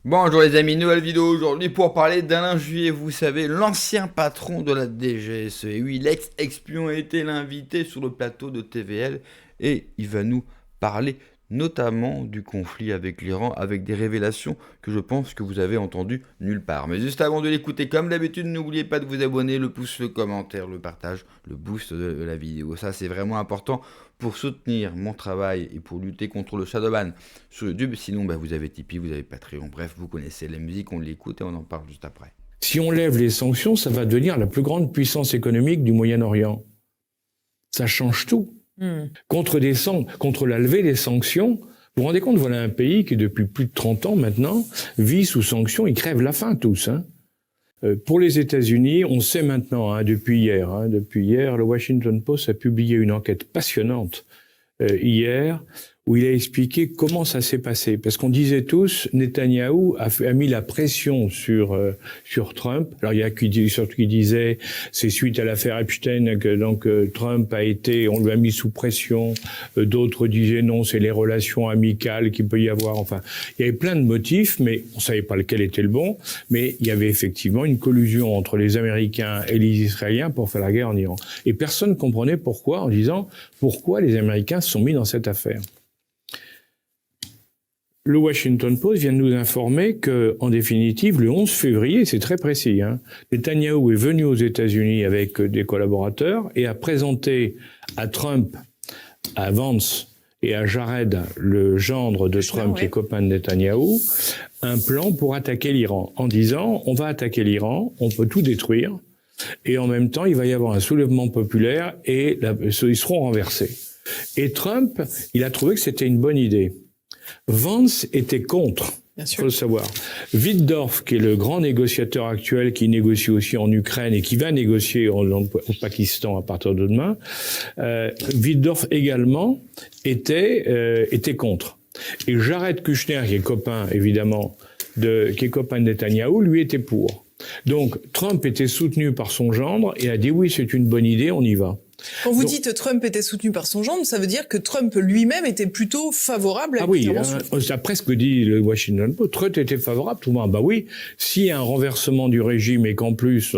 Bonjour les amis, nouvelle vidéo aujourd'hui pour parler d'Alain Juillet, vous savez, l'ancien patron de la DGSE. Et oui, l'ex-espion a été l'invité sur le plateau de TVL et il va nous parler notamment du conflit avec l'Iran, avec des révélations que je pense que vous avez entendues nulle part. Mais juste avant de l'écouter, comme d'habitude, n'oubliez pas de vous abonner, le pouce, le commentaire, le partage, le boost de la vidéo. Ça, c'est vraiment important pour soutenir mon travail et pour lutter contre le shadowban sur YouTube. Sinon, vous avez Tipeee, vous avez Patreon. Bref, vous connaissez la musique, on l'écoute et on en parle juste après. Si on lève les sanctions, ça va devenir la plus grande puissance économique du Moyen-Orient. Ça change tout. Contre la levée des sanctions, vous vous rendez compte, voilà un pays qui, depuis plus de 30 ans maintenant, vit sous sanctions, ils crèvent la faim tous. Pour les États-Unis, on sait maintenant, depuis hier, le Washington Post a publié une enquête passionnante hier, où il a expliqué comment ça s'est passé. Parce qu'on disait tous, Netanyahou a mis la pression sur Trump. Alors il y a qui disaient, c'est suite à l'affaire Epstein que Trump on lui a mis sous pression. D'autres disaient non, c'est les relations amicales qu'il peut y avoir. Enfin, il y avait plein de motifs, mais on savait pas lequel était le bon. Mais il y avait effectivement une collusion entre les Américains et les Israéliens pour faire la guerre en Iran. Et personne ne comprenait pourquoi, en disant pourquoi les Américains se sont mis dans cette affaire. Le Washington Post vient de nous informer que, en définitive, le 11 février, c'est très précis, Netanyahou est venu aux États-Unis avec des collaborateurs et a présenté à Trump, à Vance et à Jared, le gendre de Trump, qui est copain de Netanyahou, un plan pour attaquer l'Iran, en disant on va attaquer l'Iran, on peut tout détruire, et en même temps, il va y avoir un soulèvement populaire et ils seront renversés. Et Trump, il a trouvé que c'était une bonne idée. Vance était contre, il faut le savoir. Wittdorf, qui est le grand négociateur actuel, qui négocie aussi en Ukraine et qui va négocier au Pakistan à partir de demain, Wittdorf également était contre. Et Jared Kushner, qui est copain, évidemment, qui est copain de Netanyahou, lui était pour. Donc, Trump était soutenu par son gendre et a dit oui, c'est une bonne idée, on y va. Quand vous dites Trump était soutenu par son gendre, ça veut dire que Trump lui-même était plutôt favorable à l'intervention. Ça a presque dit le Washington Post. Trump était favorable, tout le monde. Oui, s'il y a un renversement du régime et qu'en plus...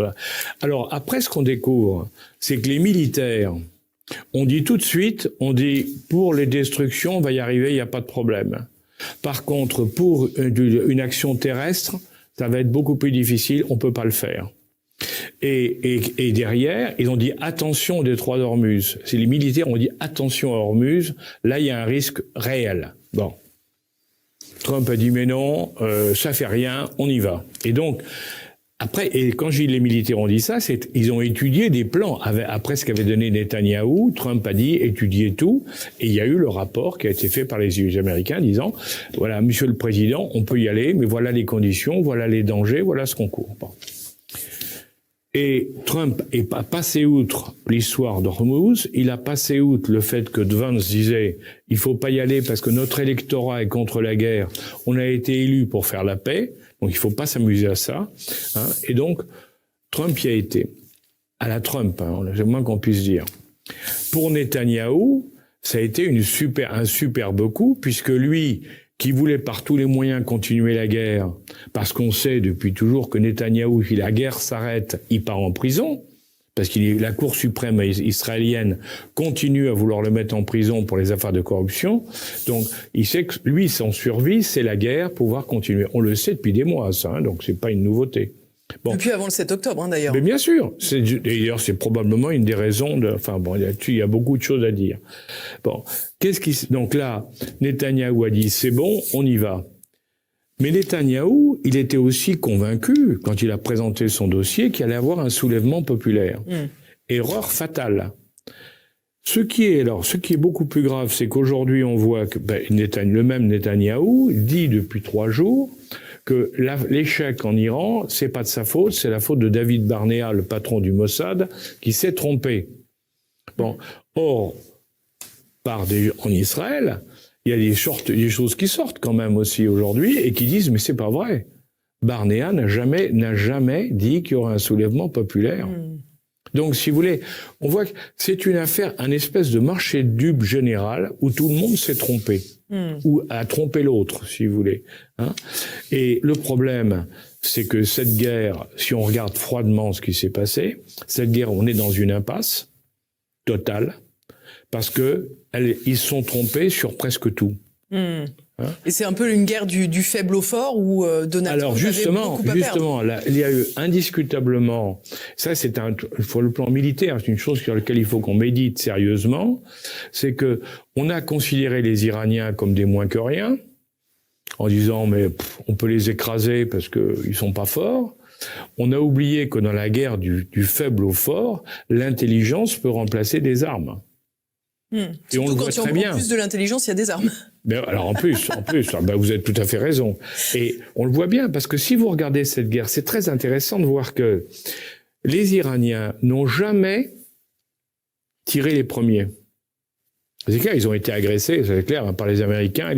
Alors, après, ce qu'on découvre, c'est que les militaires, on dit tout de suite, pour les destructions, on va y arriver, il n'y a pas de problème. Par contre, pour une action terrestre, ça va être beaucoup plus difficile, on peut pas le faire. Et derrière, ils ont dit attention au détroit d'Ormuz. C'est les militaires ont dit attention à Ormuz. Là, il y a un risque réel. Bon. Trump a dit mais non, ça fait rien, on y va. Et donc, après, et quand les militaires ont dit ça, ils ont étudié des plans. Après ce qu'avait donné Netanyahou, Trump a dit étudier tout. Et il y a eu le rapport qui a été fait par les Américains disant, voilà, monsieur le président, on peut y aller, mais voilà les conditions, voilà les dangers, voilà ce qu'on court. Bon. Et Trump est pas passé outre l'histoire d'Ormuz, il a passé outre le fait que Vance disait il faut pas y aller parce que notre électorat est contre la guerre, on a été élu pour faire la paix, donc il faut pas s'amuser à ça. Et donc, Trump y a été. À la Trump, c'est le moins qu'on puisse dire. Pour Netanyahou, ça a été un superbe coup, puisque lui, qui voulait par tous les moyens continuer la guerre, parce qu'on sait depuis toujours que Netanyahou, si la guerre s'arrête, il part en prison, parce que la Cour suprême israélienne continue à vouloir le mettre en prison pour les affaires de corruption. Donc, il sait que lui, son survie, c'est la guerre, pouvoir continuer. On le sait depuis des mois, ça, donc c'est pas une nouveauté. Bon. Depuis avant le 7 octobre, d'ailleurs. Mais bien sûr. D'ailleurs, c'est probablement une des raisons il y a beaucoup de choses à dire. Bon. Donc là, Netanyahou a dit, c'est bon, on y va. Mais Netanyahou, il était aussi convaincu, quand il a présenté son dossier, qu'il allait avoir un soulèvement populaire. Erreur fatale. Ce qui est beaucoup plus grave, c'est qu'aujourd'hui, on voit que le même Netanyahou dit depuis 3 jours que l'échec en Iran, c'est pas de sa faute, c'est la faute de David Barnea, le patron du Mossad, qui s'est trompé. Bon. Or, en Israël, il y a des choses qui sortent quand même aussi aujourd'hui et qui disent mais c'est pas vrai. Barnea n'a jamais dit qu'il y aurait un soulèvement populaire. Donc, si vous voulez, on voit que c'est une affaire, un espèce de marché de dupes général où tout le monde s'est trompé, ou a trompé l'autre, si vous voulez. Hein. Et le problème, c'est que cette guerre, si on regarde froidement ce qui s'est passé, cette guerre, on est dans une impasse totale, parce que ils se sont trompés sur presque tout. Hein. Et c'est un peu une guerre du faible au fort où Donald Trump avait beaucoup à perdre. Là, il y a eu indiscutablement, ça c'est sur le plan militaire, c'est une chose sur laquelle il faut qu'on médite sérieusement, c'est que on a considéré les Iraniens comme des moins que rien, en disant mais on peut les écraser parce que ils sont pas forts. On a oublié que dans la guerre du faible au fort, l'intelligence peut remplacer des armes. Et on le voit très bien. En plus de l'intelligence, il y a des armes. Mais alors en plus, vous avez tout à fait raison. Et on le voit bien parce que si vous regardez cette guerre, c'est très intéressant de voir que les Iraniens n'ont jamais tiré les premiers. C'est clair, ils ont été agressés, c'est clair, par les Américains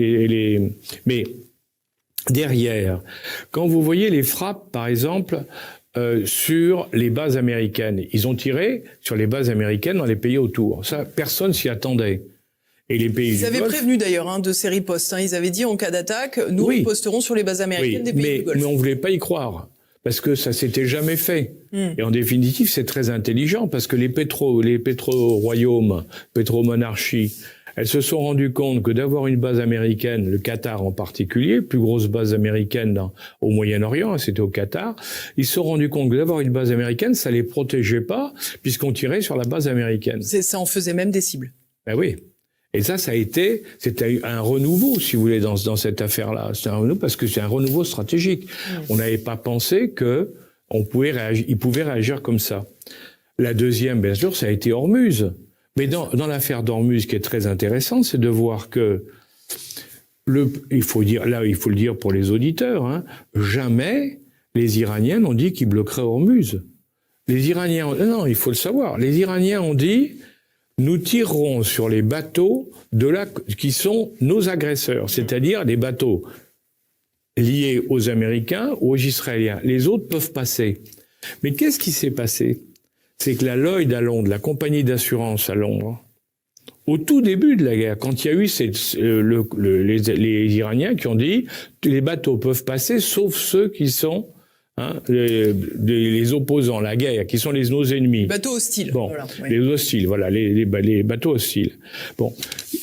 mais derrière, quand vous voyez les frappes, par exemple, sur les bases américaines, ils ont tiré sur les bases américaines dans les pays autour. Ça, personne s'y attendait. Et les pays Ils avaient prévenu d'ailleurs de ces ripostes. Ils avaient dit en cas d'attaque, nous riposterons sur les bases américaines des pays du Golfe. Mais on voulait pas y croire. Parce que ça s'était jamais fait. Et en définitive, c'est très intelligent parce que les pétro-royaumes, pétro-monarchies, elles se sont rendues compte que d'avoir une base américaine, le Qatar en particulier, plus grosse base américaine au Moyen-Orient, c'était au Qatar, ils se sont rendus compte que d'avoir une base américaine, ça les protégeait pas puisqu'on tirait sur la base américaine. Ça en faisait même des cibles. Ben oui. Et c'était un renouveau, si vous voulez, dans cette affaire-là. C'est un renouveau parce que c'est un renouveau stratégique. On n'avait pas pensé ils pouvaient réagir comme ça. La deuxième, bien sûr, ça a été Hormuz. Mais dans l'affaire d'Hormuz, ce qui est très intéressant, c'est de voir que il faut le dire pour les auditeurs, hein, jamais les Iraniens n'ont dit qu'ils bloqueraient Hormuz. Les Iraniens, non, il faut le savoir. Les Iraniens ont dit, nous tirerons sur les bateaux qui sont nos agresseurs, c'est-à-dire les bateaux liés aux Américains ou aux Israéliens. Les autres peuvent passer. Mais qu'est-ce qui s'est passé? C'est que la Lloyd à Londres, la compagnie d'assurance à Londres, au tout début de la guerre, quand il y a eu les Iraniens qui ont dit les bateaux peuvent passer sauf ceux qui sont les opposants, la guerre, qui sont nos ennemis. Bateaux hostiles. Bon, voilà, oui. Les hostiles, voilà, les bateaux hostiles. Bon,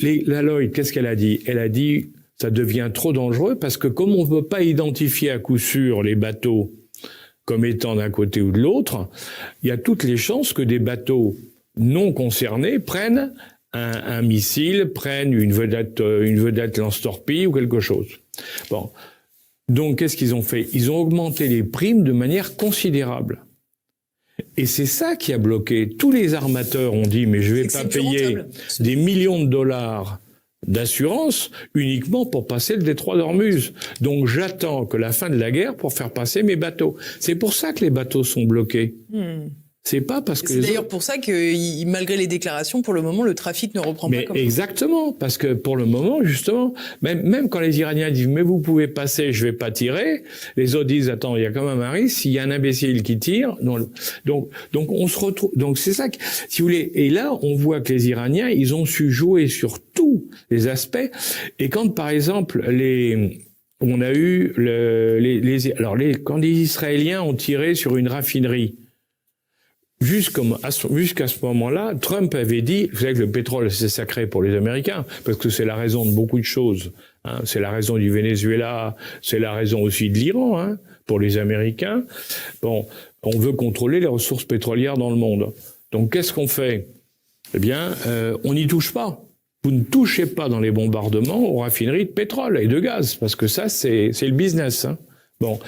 la Lloyd, qu'est-ce qu'elle a dit? Elle a dit ça devient trop dangereux parce que comme on ne peut pas identifier à coup sûr les bateaux comme étant d'un côté ou de l'autre, il y a toutes les chances que des bateaux non concernés prennent un missile, prennent une vedette lance-torpille ou quelque chose. Bon. Donc, qu'est-ce qu'ils ont fait? Ils ont augmenté les primes de manière considérable. Et c'est ça qui a bloqué. Tous les armateurs ont dit, mais je vais pas payer des millions de dollars d'assurance uniquement pour passer le détroit d'Ormuz. Donc j'attends que la fin de la guerre pour faire passer mes bateaux. C'est pour ça que les bateaux sont bloqués. C'est pas parce que... C'est d'ailleurs pour ça que, malgré les déclarations, pour le moment, le trafic ne reprend pas comme ça. Exactement, parce que pour le moment, justement, même quand les Iraniens disent « mais vous pouvez passer, je vais pas tirer », les autres disent « attends, il y a quand même un risque, s'il y a un imbécile qui tire... » Donc on se retrouve... Donc c'est ça que... Si vous voulez, et là, on voit que les Iraniens, ils ont su jouer sur tous les aspects. Et quand, par exemple, on a eu quand les Israéliens ont tiré sur une raffinerie, jusqu'à ce moment-là, Trump avait dit, vous savez que le pétrole c'est sacré pour les Américains, parce que c'est la raison de beaucoup de choses. Hein. C'est la raison du Venezuela, c'est la raison aussi de l'Iran, hein, pour les Américains. Bon, on veut contrôler les ressources pétrolières dans le monde. Donc qu'est-ce qu'on fait? Eh bien, on n'y touche pas. Vous ne touchez pas dans les bombardements aux raffineries de pétrole et de gaz, parce que ça, c'est le business. Hein. Bon,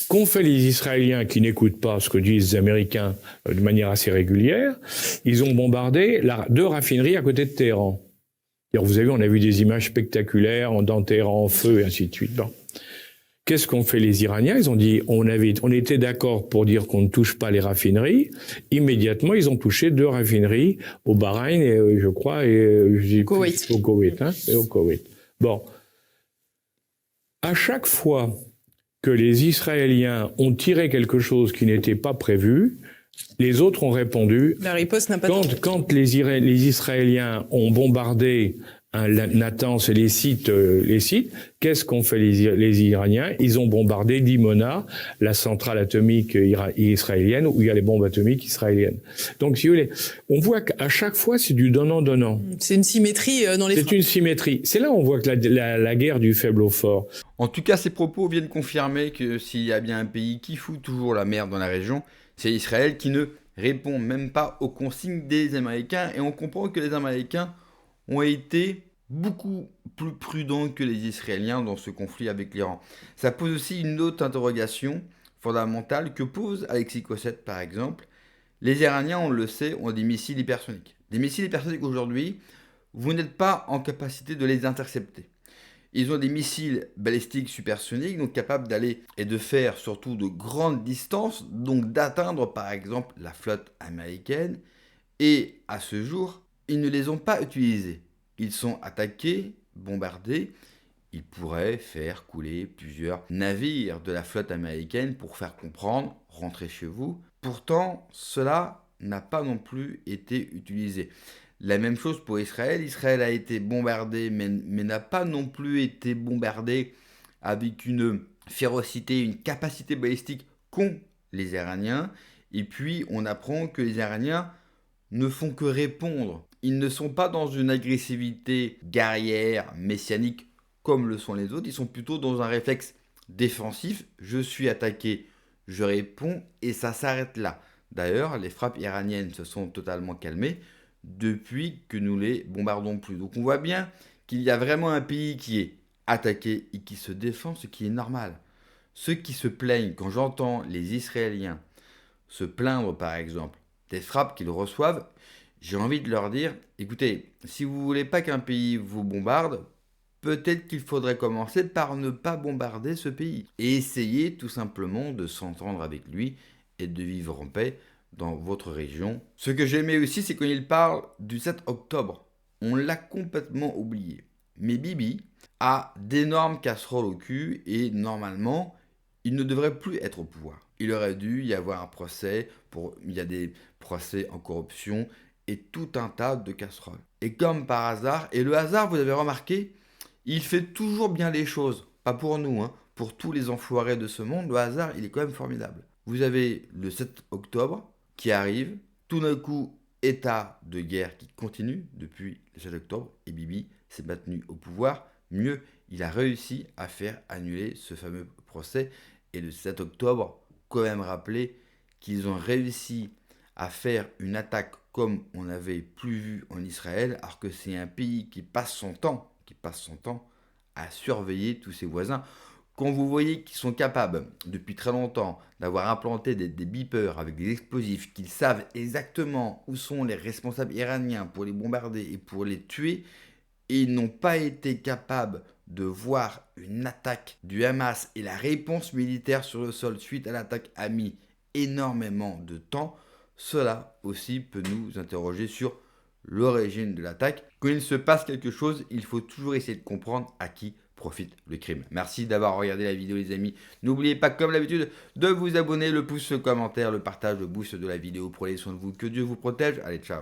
qu'ont fait les Israéliens qui n'écoutent pas ce que disent les Américains de manière assez régulière? Ils ont bombardé 2 raffineries à côté de Téhéran. Alors, vous avez vu, on a vu des images spectaculaires dans Téhéran en feu et ainsi de suite. Bon. Qu'est-ce qu'ont fait les Iraniens? Ils ont dit, on était d'accord pour dire qu'on ne touche pas les raffineries. Immédiatement, ils ont touché 2 raffineries au Bahreïn et je crois au Koweït. Hein, et au Koweït. Bon. À chaque fois que les Israéliens ont tiré quelque chose qui n'était pas prévu, Les autres ont répondu. La riposte n'a pas de... Quand les Israéliens ont bombardé Natanz et les sites, qu'est-ce qu'ont fait les Iraniens? Ils ont bombardé Dimona, la centrale atomique israélienne, où il y a les bombes atomiques israéliennes. Donc, si vous voulez, on voit qu'à chaque fois, c'est du donnant-donnant. C'est une symétrie dans les frappes. C'est une symétrie. C'est là où on voit que la guerre du faible au fort. En tout cas, ces propos viennent confirmer que s'il y a bien un pays qui fout toujours la merde dans la région, c'est Israël qui ne répond même pas aux consignes des Américains. Et on comprend que les Américains ont été beaucoup plus prudents que les Israéliens dans ce conflit avec l'Iran. Ça pose aussi une autre interrogation fondamentale que pose Alexis Cossette par exemple. Les Iraniens, on le sait, ont des missiles hypersoniques. Des missiles hypersoniques aujourd'hui, vous n'êtes pas en capacité de les intercepter. Ils ont des missiles balistiques supersoniques, donc capables d'aller et de faire surtout de grandes distances, donc d'atteindre par exemple la flotte américaine. Et à ce jour, ils ne les ont pas utilisés. Ils sont attaqués, bombardés. Ils pourraient faire couler plusieurs navires de la flotte américaine pour faire comprendre, rentrez chez vous. Pourtant, cela n'a pas non plus été utilisé. La même chose pour Israël. Israël a été bombardé, mais n'a pas non plus été bombardé avec une férocité, une capacité balistique qu'ont les Iraniens. Et puis, on apprend que les Iraniens ne font que répondre. Ils ne sont pas dans une agressivité guerrière, messianique, comme le sont les autres. Ils sont plutôt dans un réflexe défensif. Je suis attaqué, je réponds, et ça s'arrête là. D'ailleurs, les frappes iraniennes se sont totalement calmées depuis que nous les bombardons plus. Donc on voit bien qu'il y a vraiment un pays qui est attaqué et qui se défend, ce qui est normal. Ceux qui se plaignent, quand j'entends les Israéliens se plaindre par exemple des frappes qu'ils reçoivent, j'ai envie de leur dire, écoutez, si vous ne voulez pas qu'un pays vous bombarde, peut-être qu'il faudrait commencer par ne pas bombarder ce pays et essayer tout simplement de s'entendre avec lui et de vivre en paix dans votre région. Ce que j'aimais aussi, c'est quand il parle du 7 octobre. On l'a complètement oublié. Mais Bibi a d'énormes casseroles au cul et normalement, il ne devrait plus être au pouvoir. Il aurait dû y avoir un procès, il y a des procès en corruption et tout un tas de casseroles. Et comme par hasard, et le hasard, vous avez remarqué, il fait toujours bien les choses. Pas pour nous, hein, pour tous les enfoirés de ce monde, le hasard, il est quand même formidable. Vous avez le 7 octobre qui arrive, tout d'un coup, état de guerre qui continue depuis le 7 octobre, et Bibi s'est maintenu au pouvoir. Mieux, il a réussi à faire annuler ce fameux procès. Et le 7 octobre, quand même rappeler qu'ils ont réussi à faire une attaque comme on n'avait plus vu en Israël, alors que c'est un pays qui passe son temps à surveiller tous ses voisins. Quand vous voyez qu'ils sont capables, depuis très longtemps, d'avoir implanté des beepers avec des explosifs, qu'ils savent exactement où sont les responsables iraniens pour les bombarder et pour les tuer, et ils n'ont pas été capables de voir une attaque du Hamas et la réponse militaire sur le sol suite à l'attaque a mis énormément de temps, cela aussi peut nous interroger sur l'origine de l'attaque. Quand il se passe quelque chose, il faut toujours essayer de comprendre à qui profite le crime. Merci d'avoir regardé la vidéo les amis. N'oubliez pas comme d'habitude de vous abonner, le pouce, le commentaire, le partage, le boost de la vidéo. Prenez soin de vous, que Dieu vous protège. Allez, ciao.